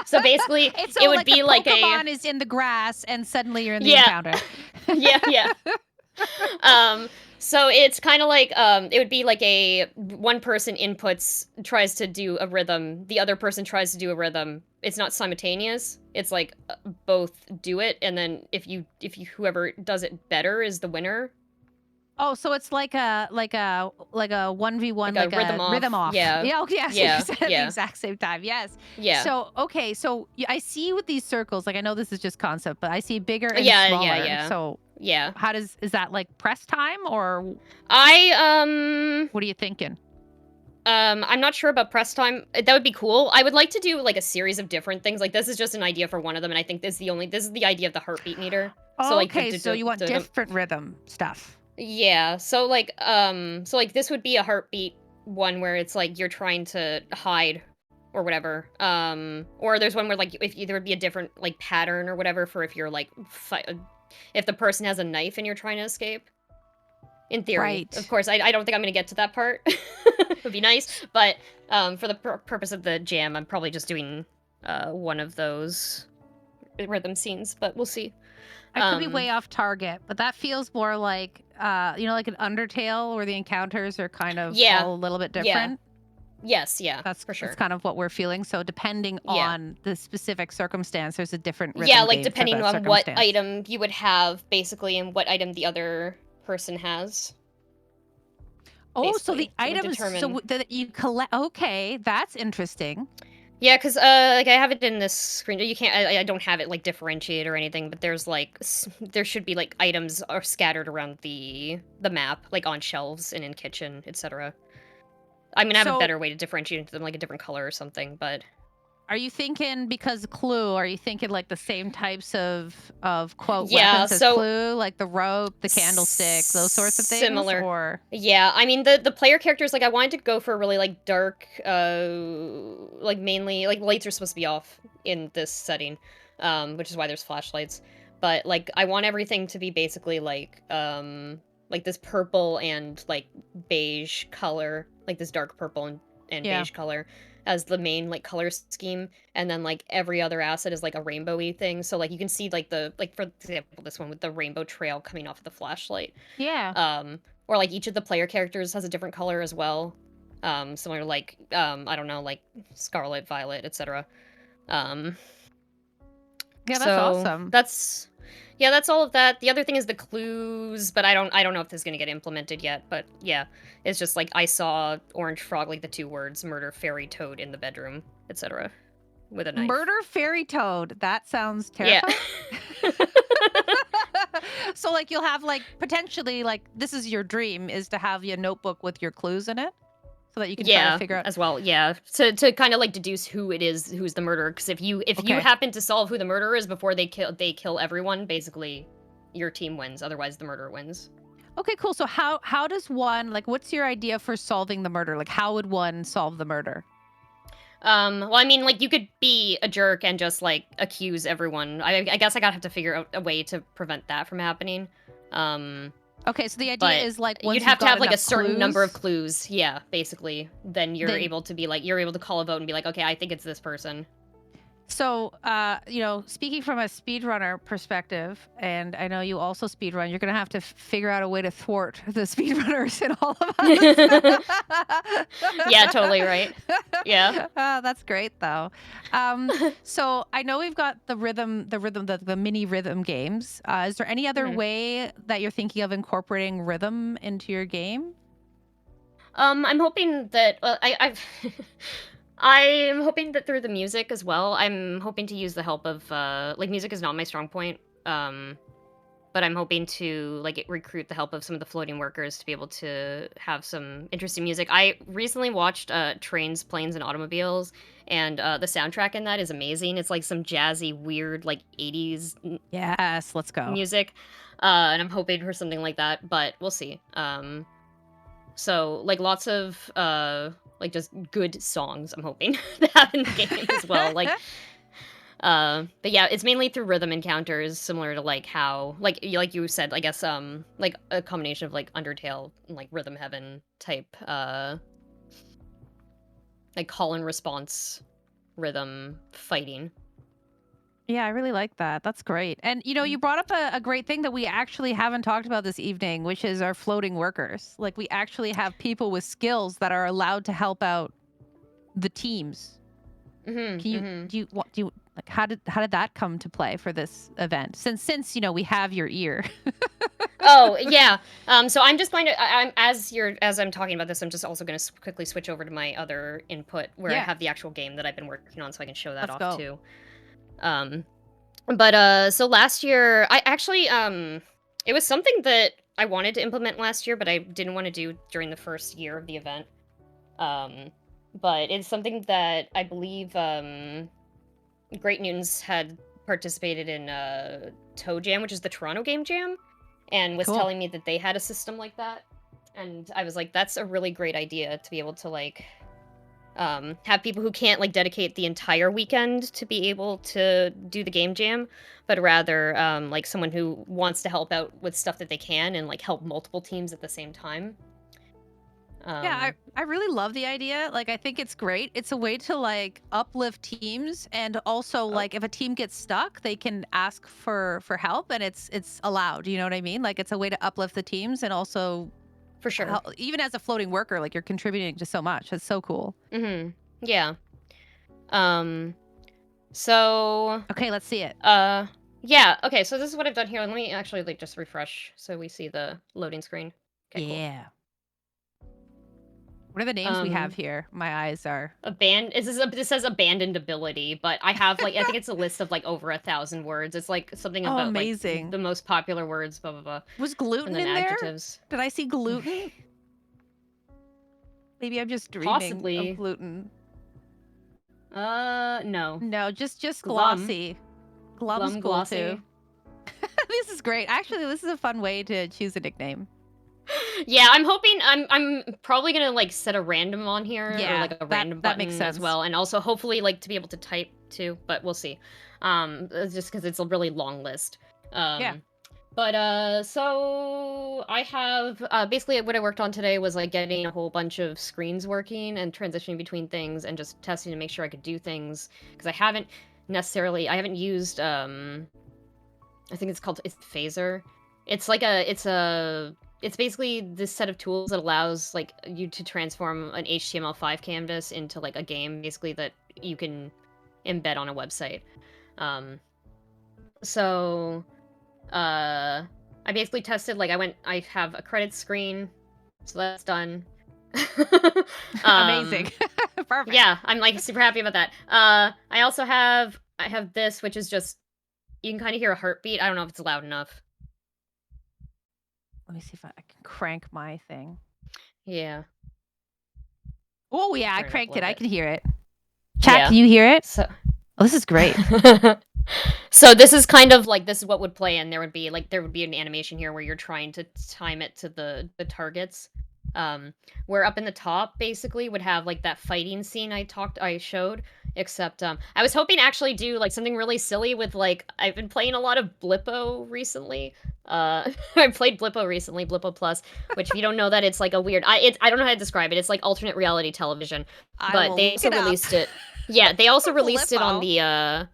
So basically, it would be like Pokemon is in the grass, and suddenly you're in the Yeah. encounter. yeah. So it's kind of like it would be like a one person tries to do a rhythm, the other person tries to do a rhythm. It's not simultaneous. It's like both do it, and then if you whoever does it better is the winner. Oh, so it's like a 1v1, like a rhythm off. Yeah. Yes, Yeah. you said at the exact same time. Yes. Yeah. So okay, so I see with these circles, like I know this is just concept, but I see bigger and Yeah, smaller. yeah. So yeah. how is that like press time, or what are you thinking? I'm not sure about press time. That would be cool. I would like to do like a series of different things. Like this is just an idea for one of them, and I think this is the idea of the heartbeat meter. So so you want different rhythm stuff. Yeah. So like this would be a heartbeat one where it's like you're trying to hide or whatever. Or there's one where like there would be a different like pattern or whatever for if you're like if the person has a knife and you're trying to escape. In theory, right. Of course, I don't think I'm going to get to that part. It would be nice, but for the purpose of the jam, I'm probably just doing one of those rhythm scenes, but we'll see. I could be way off target, but that feels more like, like an Undertale where the encounters are kind of all a little bit different. Yes, yeah, that's for sure. That's kind of what we're feeling. So depending on the specific circumstance, there's a different rhythm. Yeah, like depending on what item you would have, basically, and what item the other person has. Oh, so the items that you collect. Okay, that's interesting. Yeah, because like I have it in this screen. You can't. I don't have it like differentiated or anything. But there's like there should be like items are scattered around the map, like on shelves and in kitchen, etc. I'm gonna have a better way to differentiate them, like a different color or something. But are you thinking because Clue? Are you thinking like the same types of quote weapons as Clue, like the rope, the candlestick, those sorts of things? Similar. Or yeah, I mean the player characters, like I wanted to go for really like dark, like mainly like lights are supposed to be off in this setting, which is why there's flashlights. But like I want everything to be basically like this purple and like beige color, like this dark purple and beige color as the main like color scheme, and then like every other asset is like a rainbowy thing, so like you can see like for example this one with the rainbow trail coming off of the flashlight, or like each of the player characters has a different color as well, similar to like I don't know, like Scarlet, Violet, etc. That's awesome. That's all of that. The other thing is the clues, but I don't know if this is gonna get implemented yet. But yeah, it's just like I saw orange frog, like the 2 words murder fairy toad in the bedroom, etc. with a knife. Murder fairy toad. That sounds terrifying. Yeah. So like you'll have like potentially like this is your dream is to have your notebook with your clues in it, so that you can try to figure out as well. Yeah, to kind of like deduce who's the murderer. Because if you happen to solve who the murderer is before they kill everyone, basically your team wins. Otherwise, the murderer wins. Okay, cool. So how does one like? What's your idea for solving the murder? Like how would one solve the murder? Well, I mean, like you could be a jerk and just like accuse everyone. I guess I gotta have to figure out a way to prevent that from happening. Okay, so the idea is like once you'd have to have like a certain number of clues. clues. Yeah, basically. Then you're able to be like, you're able to call a vote and be like, okay, I think it's this person. So, speaking from a speedrunner perspective, and I know you also speedrun, you're going to have to figure out a way to thwart the speedrunners in all of us. Yeah, totally right. Yeah. That's great, though. So I know we've got the mini rhythm games. Is there any other way that you're thinking of incorporating rhythm into your game? I'm hoping that I'm hoping that through the music as well. I'm hoping to use the help of like music is not my strong point. but I'm hoping to like recruit the help of some of the floating workers to be able to have some interesting music. I recently watched Trains, Planes, and Automobiles, and the soundtrack in that is amazing. It's like some jazzy, weird, like 80s Yes, let's go. music, and I'm hoping for something like that, but we'll see. So like lots of like just good songs I'm hoping to have in the game as well. Like but yeah, it's mainly through rhythm encounters, similar to like how like you said, I guess like a combination of like Undertale and like Rhythm Heaven type like call and response rhythm fighting. Yeah, I really like that. That's great. And you brought up a great thing that we actually haven't talked about this evening, which is our floating workers. Like we actually have people with skills that are allowed to help out the teams. Mm-hmm, Can you do you like how did that come to play for this event? Since we have your ear. Oh yeah. So I'm just going to I'm as I'm talking about this, I'm just also going to quickly switch over to my other input where I Yeah. have the actual game that I've been working on, so I can show that Let's off go. too. But so last year I actually it was something that I wanted to implement last year, but I didn't want to do during the first year of the event. But it's something that I believe Great Newtons had participated in Toe Jam, which is the Toronto Game Jam, and was Cool. telling me that they had a system like that. And I was like, that's a really great idea to be able to like have people who can't like dedicate the entire weekend to be able to do the game jam, but rather like someone who wants to help out with stuff that they can and like help multiple teams at the same time. Yeah, I really love the idea. Like, I think it's great. It's a way to like uplift teams, and also like if a team gets stuck, they can ask for help, and it's allowed. You know what I mean? Like, it's a way to uplift the teams, and also for sure, even as a floating worker, like you're contributing to so much. It's so cool. Mm-hmm. Yeah. So. Okay, let's see it. Yeah. Okay. So this is what I've done here. Let me actually like just refresh so we see the loading screen. Okay, yeah. Cool. What are the names we have here? My eyes are This says abandoned ability, but I have like I think it's a list of like over 1,000 words. It's like something about amazing. like the most popular words, blah blah blah. Was gluten and then in adjectives. there? Did I see gluten? Maybe I'm just dreaming Possibly. of gluten. No. No, just Glum. glossy. Glum's Glum, cool glossy. too. This is great. Actually, this is a fun way to choose a nickname. Yeah, I'm hoping I'm probably gonna like set a random on here, Yeah, or like a random button makes sense as well, and also hopefully like to be able to type too, but we'll see. Just because it's a really long list. Yeah. But so I have basically what I worked on today was like getting a whole bunch of screens working and transitioning between things and just testing to make sure I could do things, because I haven't used I think it's Phaser. It's basically this set of tools that allows like you to transform an HTML5 canvas into like a game basically that you can embed on a website. So I basically tested like I have a credit screen, so that's done. Amazing. Perfect. Yeah, I'm like super happy about that. I also have this, which is just you can kind of hear a heartbeat. I don't know if it's loud enough. Let me see if I can crank my thing. Yeah. Oh yeah, I cranked it. I bit. can hear it. Chat, can you hear it? So this is great. So this is kind of like this is what would play, and there would be an animation here where you're trying to time it to the targets. Where up in the top basically would have like that fighting scene I showed, except I was hoping to actually do like something really silly with like I've been playing a lot of Blippo recently. I played Blippo recently, Blippo Plus, which if you don't know that, it's like a weird I don't know how to describe it. It's like alternate reality television. But they also released it. Yeah, they also released it on the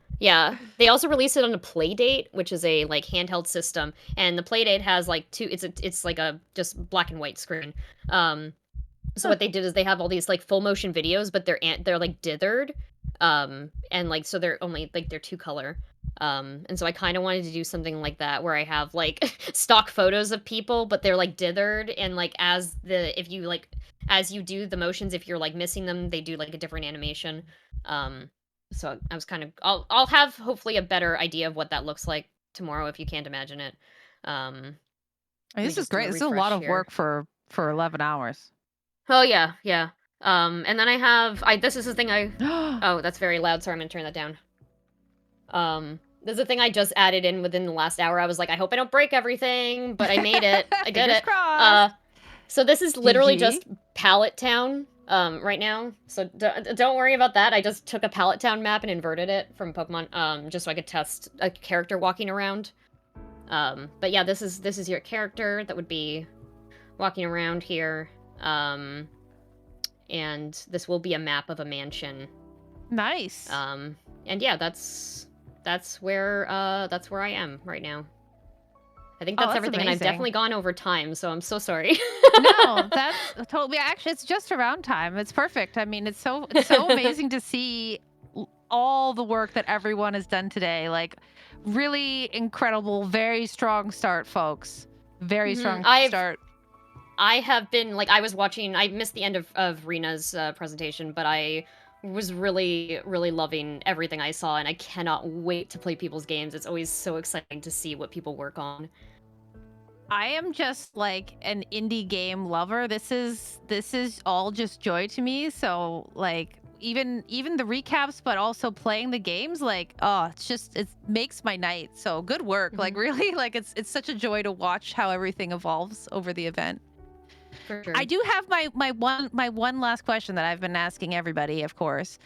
they also released it on a Playdate, which is a like handheld system, and the Playdate has like it's like a just black and white screen. So what they did is they have all these like full motion videos, but they're like dithered, and like so they're only like they're 2-color. And so I kind of wanted to do something like that where I have like stock photos of people, but they're like dithered, and like as you do the motions, if you're like missing them, they do like a different animation. So I was kind of I'll have hopefully a better idea of what that looks like tomorrow if you can't imagine it. This is great. This is a lot of work for 11 hours. Oh yeah. And then I have this is the thing oh, that's very loud, so I'm gonna turn that down. This is the thing I just added in within the last hour. I was like, I hope I don't break everything, but I made it. I did it. Crossed. So this is literally GG. just Pallet Town right now. So don't worry about that. I just took a Pallet Town map and inverted it from Pokemon just so I could test a character walking around. But yeah, this is your character that would be walking around here. And this will be a map of a mansion. Nice. And yeah, that's where I am right now. I think that's everything, amazing. and I've definitely gone over time, so I'm so sorry. No, that's totally. Actually, it's just around time. It's perfect. I mean, it's so amazing to see all the work that everyone has done today. Like, really incredible, very strong start, folks. Very strong start. I have been I was watching. I missed the end of Rena's presentation, but I was really, really loving everything I saw, and I cannot wait to play people's games. It's always so exciting to see what people work on. I am just like an indie game lover. This is all just joy to me. So like even the recaps, but also playing the games, like it makes my night. So good work. Like really, like it's such a joy to watch how everything evolves over the event. For sure. I do have my one last question that I've been asking everybody, of course.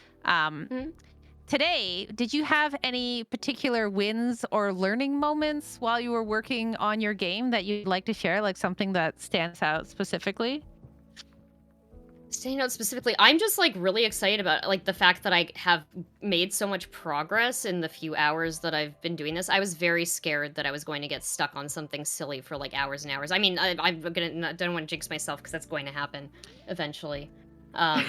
Today, did you have any particular wins or learning moments while you were working on your game that you'd like to share, like something that stands out specifically? Standing out specifically, I'm just really excited about the fact that I have made so much progress in the few hours that I've been doing this. I was very scared that I was going to get stuck on something silly for hours and hours. I mean, I don't want to jinx myself because that's going to happen eventually. But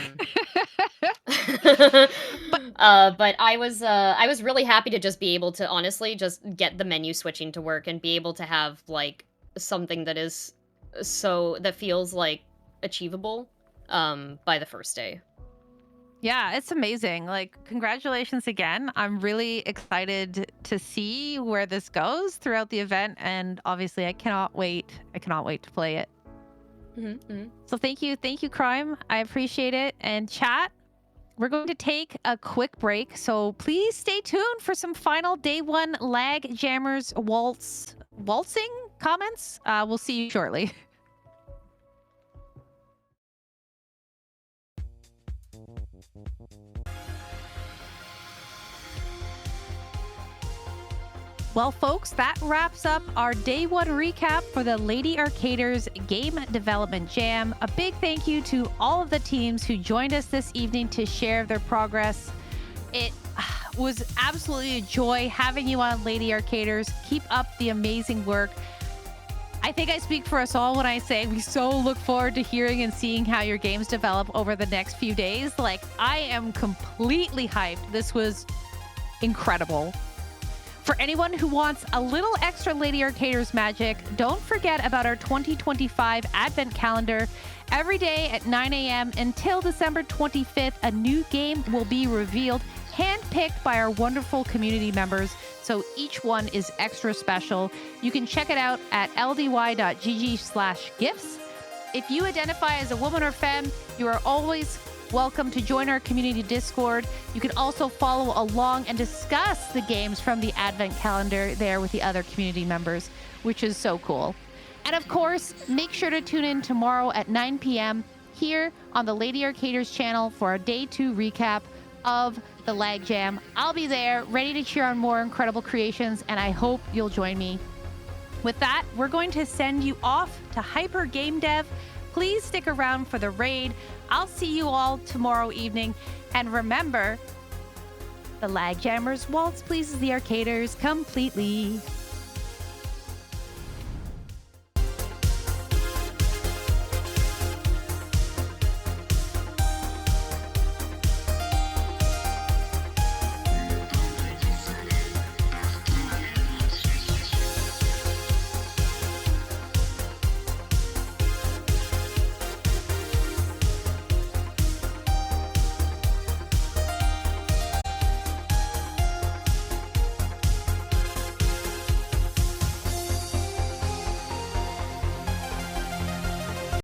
I was really happy to just be able to honestly just get the menu switching to work and be able to have something that feels achievable by the first day. Yeah, it's amazing. Congratulations again. I'm really excited to see where this goes throughout the event, and obviously I cannot wait to play it. So thank you, Crime. I appreciate it. And chat, we're going to take a quick break, so please stay tuned for some final day one Lag Jammers waltzing comments. We'll see you shortly. Well, folks, that wraps up our day one recap for the Lady Arcaders Game Development Jam. A big thank you to all of the teams who joined us this evening to share their progress. It was absolutely a joy having you on, Lady Arcaders. Keep up the amazing work. I think I speak for us all when I say we so look forward to hearing and seeing how your games develop over the next few days. I am completely hyped. This was incredible. For anyone who wants a little extra Lady Arcaders magic, don't forget about our 2025 Advent Calendar. Every day at 9 a.m. until December 25th, a new game will be revealed, handpicked by our wonderful community members, so each one is extra special. You can check it out at ldy.gg/gifts. If you identify as a woman or femme, you are always welcome to join our community Discord. You can also follow along and discuss the games from the Advent Calendar there with the other community members, which is so cool. And of course, make sure to tune in tomorrow at 9 p.m. here on the Lady Arcaders channel for our Day 2 recap of the Lag Jam. I'll be there, ready to cheer on more incredible creations, and I hope you'll join me. With that, we're going to send you off to Hyper Game Dev. Please stick around for the raid. I'll see you all tomorrow evening. And remember, the Lag Jammers waltz pleases the Arcaders completely.